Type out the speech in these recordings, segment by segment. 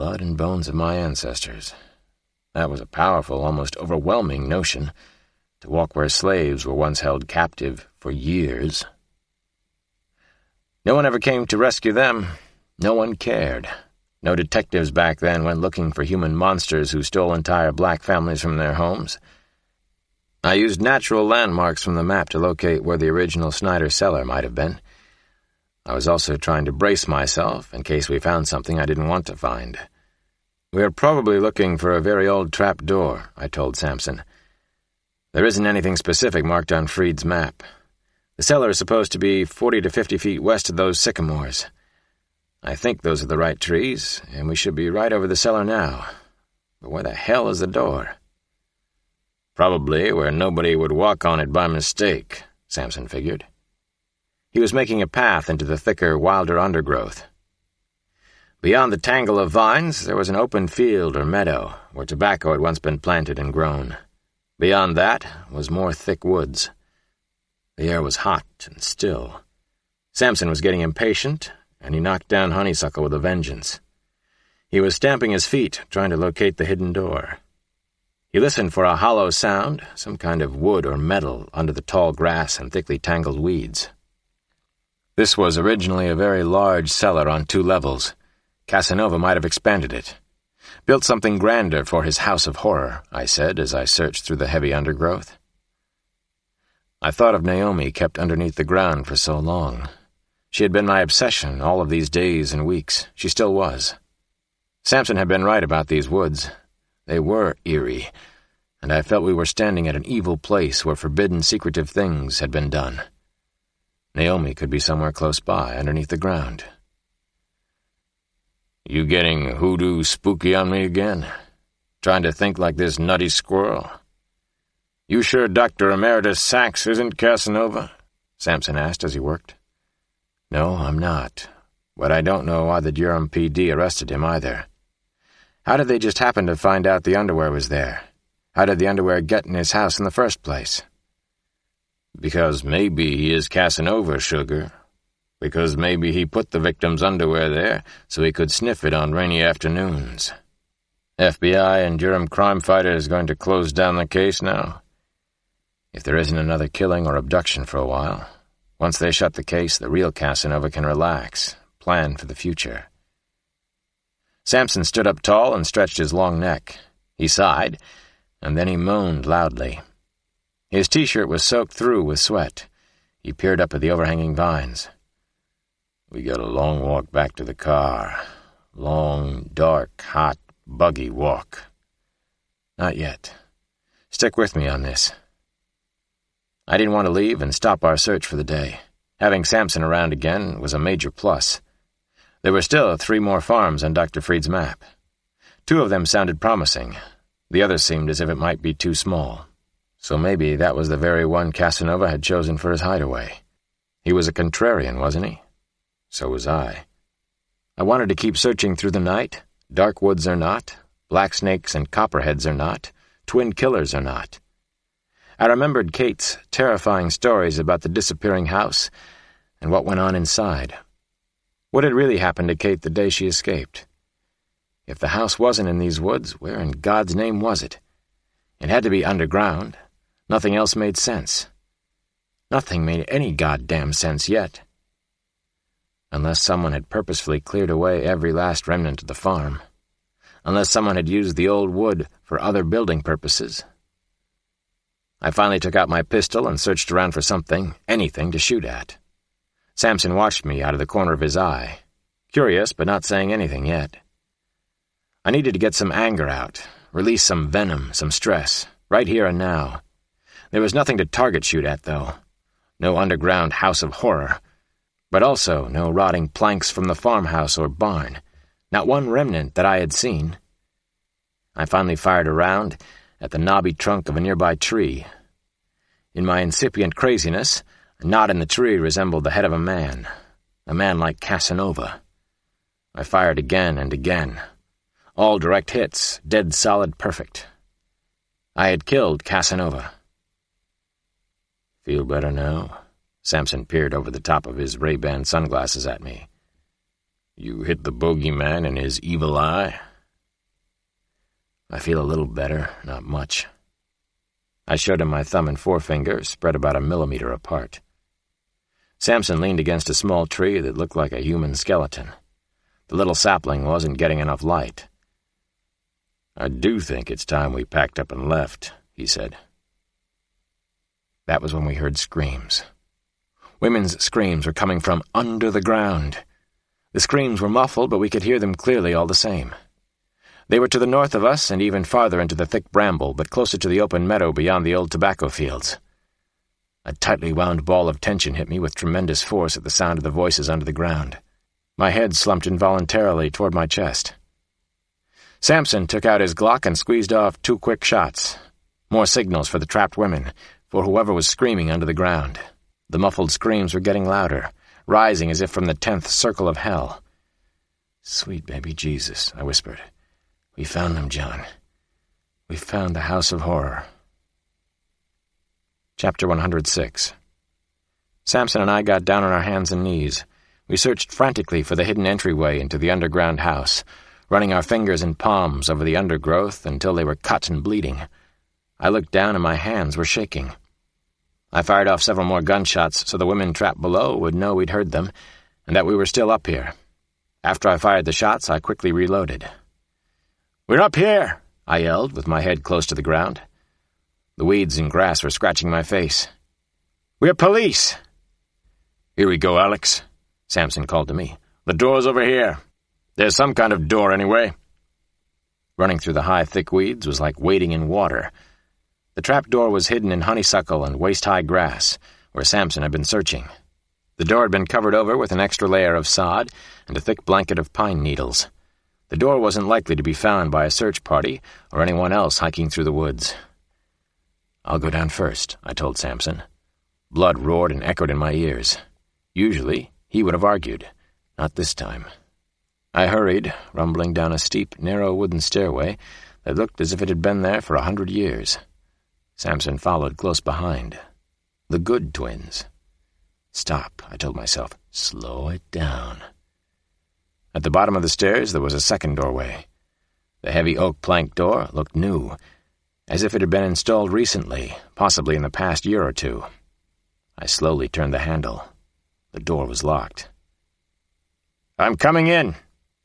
Blood and bones of my ancestors. That was a powerful, almost overwhelming notion, to walk where slaves were once held captive for years. No one ever came to rescue them. No one cared. No detectives back then went looking for human monsters who stole entire black families from their homes. I used natural landmarks from the map to locate where the original Snyder cellar might have been. I was also trying to brace myself in case we found something I didn't want to find. "We are probably looking for a very old trap door," I told Sampson. "There isn't anything specific marked on Freed's map. The cellar is supposed to be 40 to 50 feet west of those sycamores. I think those are the right trees, and we should be right over the cellar now. But where the hell is the door?" "Probably where nobody would walk on it by mistake," Sampson figured. He was making a path into the thicker, wilder undergrowth. Beyond the tangle of vines, there was an open field or meadow where tobacco had once been planted and grown. Beyond that was more thick woods. The air was hot and still. Sampson was getting impatient, and he knocked down honeysuckle with a vengeance. He was stamping his feet, trying to locate the hidden door. He listened for a hollow sound, some kind of wood or metal under the tall grass and thickly tangled weeds. This was originally a very large cellar on 2 levels. Casanova might have expanded it. "Built something grander for his house of horror," I said as I searched through the heavy undergrowth. I thought of Naomi kept underneath the ground for so long. She had been my obsession all of these days and weeks. She still was. Sampson had been right about these woods. They were eerie, and I felt we were standing at an evil place where forbidden, secretive things had been done. Naomi could be somewhere close by, underneath the ground. "You getting hoodoo spooky on me again? Trying to think like this nutty squirrel? You sure Dr. Emeritus Sachs isn't Casanova?" Sampson asked as he worked. "No, I'm not. But I don't know why the Durham PD arrested him either. How did they just happen to find out the underwear was there? How did the underwear get in his house in the first place?" "Because maybe he is Casanova, sugar. Because maybe he put the victim's underwear there so he could sniff it on rainy afternoons. FBI and Durham crime fighters going to close down the case now? If there isn't another killing or abduction for a while, once they shut the case, the real Casanova can relax, plan for the future." Sampson stood up tall and stretched his long neck. He sighed, and then he moaned loudly. His T-shirt was soaked through with sweat. He peered up at the overhanging vines. "We got a long walk back to the car. Long, dark, hot, buggy walk." "Not yet. Stick with me on this." I didn't want to leave and stop our search for the day. Having Sampson around again was a major plus. There were still 3 more farms on Dr. Freed's map. 2 of them sounded promising. The other seemed as if it might be too small. So maybe that was the very one Casanova had chosen for his hideaway. He was a contrarian, wasn't he? So was I. I wanted to keep searching through the night. Dark woods or not, black snakes and copperheads or not, twin killers or not. I remembered Kate's terrifying stories about the disappearing house and what went on inside. What had really happened to Kate the day she escaped? If the house wasn't in these woods, where in God's name was it? It had to be underground. Nothing else made sense. Nothing made any goddamn sense yet. Unless someone had purposefully cleared away every last remnant of the farm. Unless someone had used the old wood for other building purposes. I finally took out my pistol and searched around for something, anything to shoot at. Sampson watched me out of the corner of his eye, curious but not saying anything yet. I needed to get some anger out, release some venom, some stress, right here and now. There was nothing to target shoot at, though. No underground house of horror, but also no rotting planks from the farmhouse or barn, not one remnant that I had seen. I finally fired a round at the knobby trunk of a nearby tree. In my incipient craziness, a knot in the tree resembled the head of a man like Casanova. I fired again and again. All direct hits, dead solid perfect. I had killed Casanova. "Feel better now?" Sampson peered over the top of his Ray-Ban sunglasses at me. "You hit the bogeyman in his evil eye? I feel a little better, not much." I showed him my thumb and forefinger, spread about a millimeter apart. Samson leaned against a small tree that looked like a human skeleton. The little sapling wasn't getting enough light. "I do think it's time we packed up and left," he said. That was when we heard screams. Women's screams were coming from under the ground. The screams were muffled, but we could hear them clearly all the same. They were to the north of us and even farther into the thick bramble, but closer to the open meadow beyond the old tobacco fields. A tightly wound ball of tension hit me with tremendous force at the sound of the voices under the ground. My head slumped involuntarily toward my chest. Samson took out his Glock and squeezed off 2 quick shots. More signals for the trapped women, for whoever was screaming under the ground. The muffled screams were getting louder, rising as if from the 10th circle of hell. "Sweet baby Jesus," I whispered. "We found them, John. We found the House of Horror." Chapter 106. Samson and I got down on our hands and knees. We searched frantically for the hidden entryway into the underground house, running our fingers and palms over the undergrowth until they were cut and bleeding. I looked down and my hands were shaking. I fired off several more gunshots so the women trapped below would know we'd heard them and that we were still up here. After I fired the shots, I quickly reloaded. "We're up here!" I yelled, with my head close to the ground. The weeds and grass were scratching my face. "We're police!" "Here we go, Alex," Samson called to me. "The door's over here. There's some kind of door, anyway." Running through the high, thick weeds was like wading in water. The trapdoor was hidden in honeysuckle and waist-high grass, where Samson had been searching. The door had been covered over with an extra layer of sod and a thick blanket of pine needles. The door wasn't likely to be found by a search party or anyone else hiking through the woods. "I'll go down first," I told Samson. Blood roared and echoed in my ears. Usually, he would have argued. Not this time. I hurried, rumbling down a steep, narrow wooden stairway that looked as if it had been there for 100 years. Samson followed close behind. The good twins. "Stop," I told myself. "Slow it down." At the bottom of the stairs there was a second doorway. The heavy oak plank door looked new, as if it had been installed recently, possibly in the past year or 2. I slowly turned the handle. The door was locked. "I'm coming in,"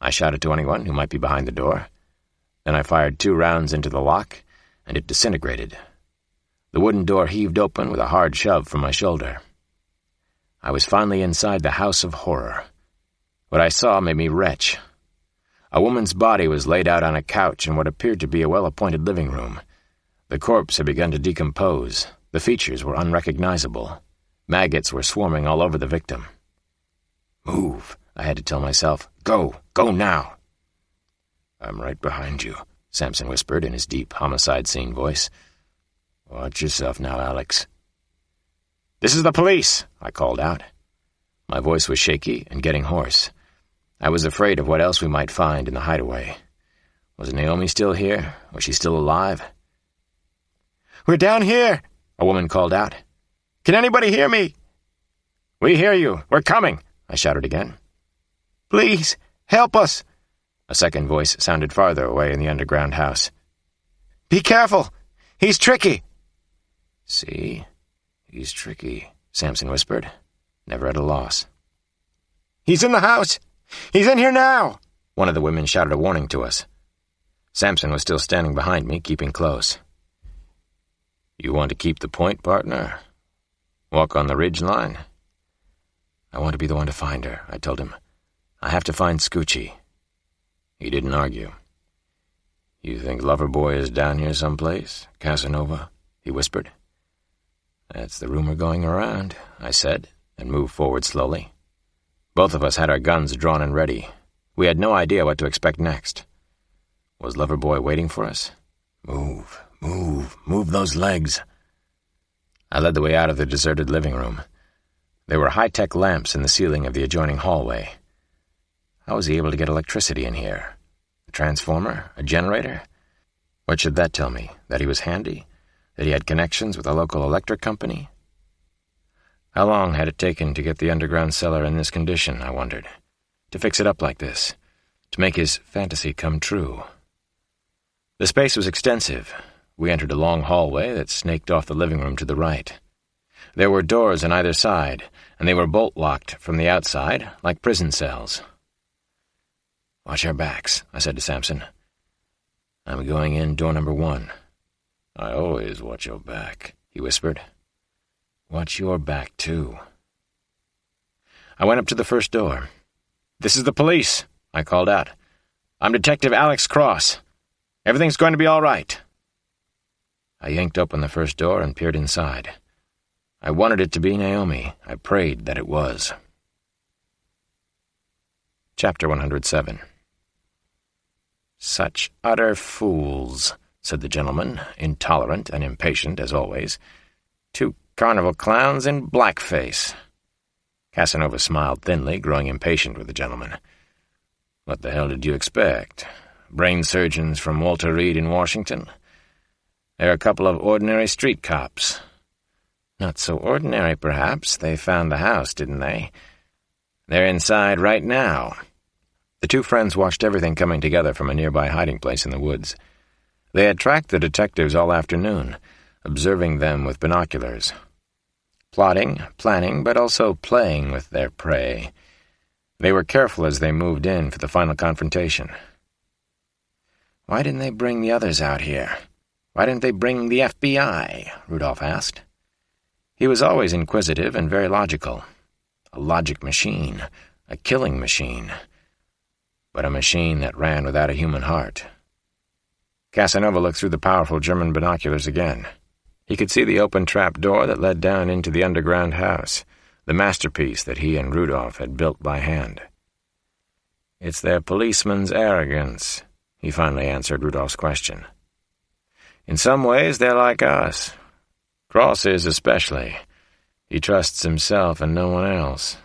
I shouted to anyone who might be behind the door. Then I fired 2 rounds into the lock, and it disintegrated. The wooden door heaved open with a hard shove from my shoulder. I was finally inside the House of Horror. What I saw made me retch. A woman's body was laid out on a couch in what appeared to be a well-appointed living room. The corpse had begun to decompose. The features were unrecognizable. Maggots were swarming all over the victim. "Move," I had to tell myself. "Go! Go now!" "I'm right behind you," Samson whispered in his deep homicide scene voice. "Watch yourself now, Alex." "This is the police," I called out. My voice was shaky and getting hoarse. I was afraid of what else we might find in the hideaway. Was Naomi still here? Was she still alive? "We're down here," a woman called out. "Can anybody hear me?" "We hear you. We're coming," I shouted again. "Please, help us," a second voice sounded farther away in the underground house. "Be careful. He's tricky." "See? He's tricky," Samson whispered, never at a loss. "He's in the house. He's in here now," one of the women shouted a warning to us. Samson was still standing behind me, keeping close. "You want to keep the point, partner? Walk on the ridge line?" "I want to be the one to find her," I told him. "I have to find Scoochie." He didn't argue. "You think Loverboy is down here someplace, Casanova?" he whispered. "That's the rumor going around," I said, and moved forward slowly. Both of us had our guns drawn and ready. We had no idea what to expect next. Was Loverboy waiting for us? Move those legs." I led the way out of the deserted living room. There were high-tech lamps in the ceiling of the adjoining hallway. How was he able to get electricity in here? A transformer? A generator? What should that tell me? That he was handy? That he had connections with a local electric company? How long had it taken to get the underground cellar in this condition, I wondered? To fix it up like this? To make his fantasy come true? The space was extensive. We entered a long hallway that snaked off the living room to the right. There were doors on either side, and they were bolt-locked from the outside, like prison cells. "Watch our backs," I said to Sampson. "I'm going in door number 1. "I always watch your back," he whispered. "Watch your back, too." I went up to the first door. "This is the police," I called out. "I'm Detective Alex Cross. Everything's going to be all right." I yanked open the first door and peered inside. I wanted it to be Naomi. I prayed that it was. Chapter 107. "Such utter fools," said the gentleman, intolerant and impatient as always. "Two carnival clowns in blackface." Casanova smiled thinly, growing impatient with the gentleman. "What the hell did you expect? Brain surgeons from Walter Reed in Washington? They're a couple of ordinary street cops." "Not so ordinary, perhaps. They found the house, didn't they?" "They're inside right now." The two friends watched everything coming together from a nearby hiding place in the woods. They had tracked the detectives all afternoon, observing them with binoculars. Plotting, planning, but also playing with their prey. They were careful as they moved in for the final confrontation. "Why didn't they bring the others out here? Why didn't they bring the FBI?" Rudolph asked. He was always inquisitive and very logical. A logic machine, a killing machine, but a machine that ran without a human heart. Casanova looked through the powerful German binoculars again. He could see the open trap door that led down into the underground house, the masterpiece that he and Rudolph had built by hand. "It's their policeman's arrogance," he finally answered Rudolph's question. "In some ways, they're like us. Cross is especially. He trusts himself and no one else."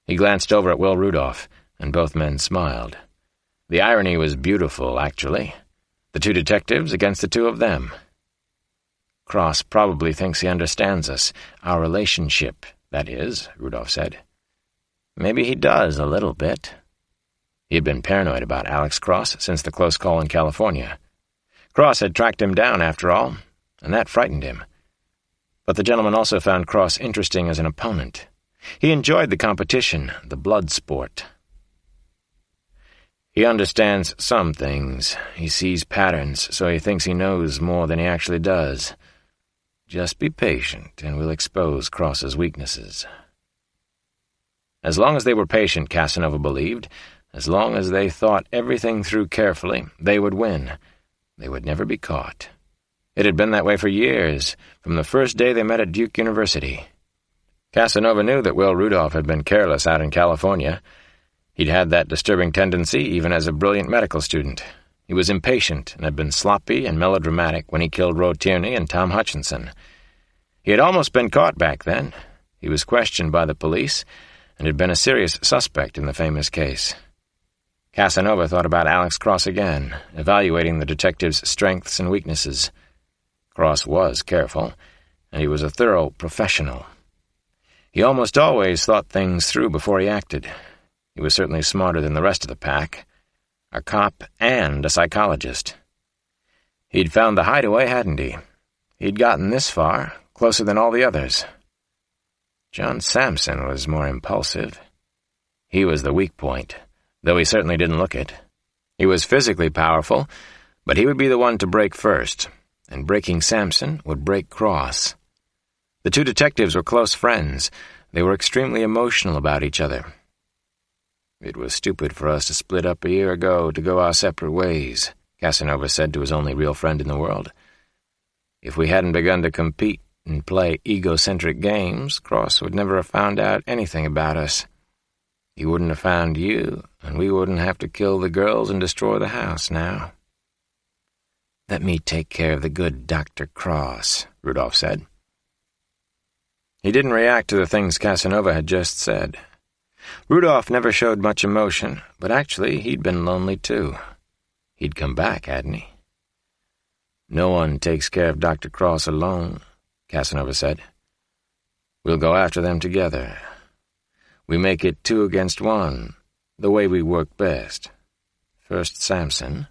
He glanced over at Will Rudolph, and both men smiled. The irony was beautiful, actually. The two detectives against the two of them. "Cross probably thinks he understands us, our relationship, that is," Rudolph said. "Maybe he does, a little bit." He had been paranoid about Alex Cross since the close call in California. Cross had tracked him down, after all, and that frightened him. But the gentleman also found Cross interesting as an opponent. He enjoyed the competition, the blood sport. "He understands some things. He sees patterns, so he thinks he knows more than he actually does. Just be patient, and we'll expose Cross's weaknesses." As long as they were patient, Casanova believed, as long as they thought everything through carefully, they would win. They would never be caught. It had been that way for years, from the first day they met at Duke University. Casanova knew that Will Rudolph had been careless out in California. He'd had that disturbing tendency even as a brilliant medical student. He was impatient and had been sloppy and melodramatic when he killed Roe Tierney and Tom Hutchinson. He had almost been caught back then. He was questioned by the police and had been a serious suspect in the famous case. Casanova thought about Alex Cross again, evaluating the detective's strengths and weaknesses. Cross was careful, and he was a thorough professional. He almost always thought things through before he acted. He was certainly smarter than the rest of the pack, a cop and a psychologist. He'd found the hideaway, hadn't he? He'd gotten this far, closer than all the others. John Sampson was more impulsive. He was the weak point, though he certainly didn't look it. He was physically powerful, but he would be the one to break first, and breaking Sampson would break Cross. The two detectives were close friends. They were extremely emotional about each other. "It was stupid for us to split up a year ago to go our separate ways," Casanova said to his only real friend in the world. "If we hadn't begun to compete and play egocentric games, Cross would never have found out anything about us. He wouldn't have found you, and we wouldn't have to kill the girls and destroy the house now." "Let me take care of the good Dr. Cross," Rudolph said. He didn't react to the things Casanova had just said. Rudolph never showed much emotion, but actually he'd been lonely too. He'd come back, hadn't he? "No one takes care of Dr. Cross alone," Casanova said. "We'll go after them together. We make it 2 against 1, the way we work best. First Sampson,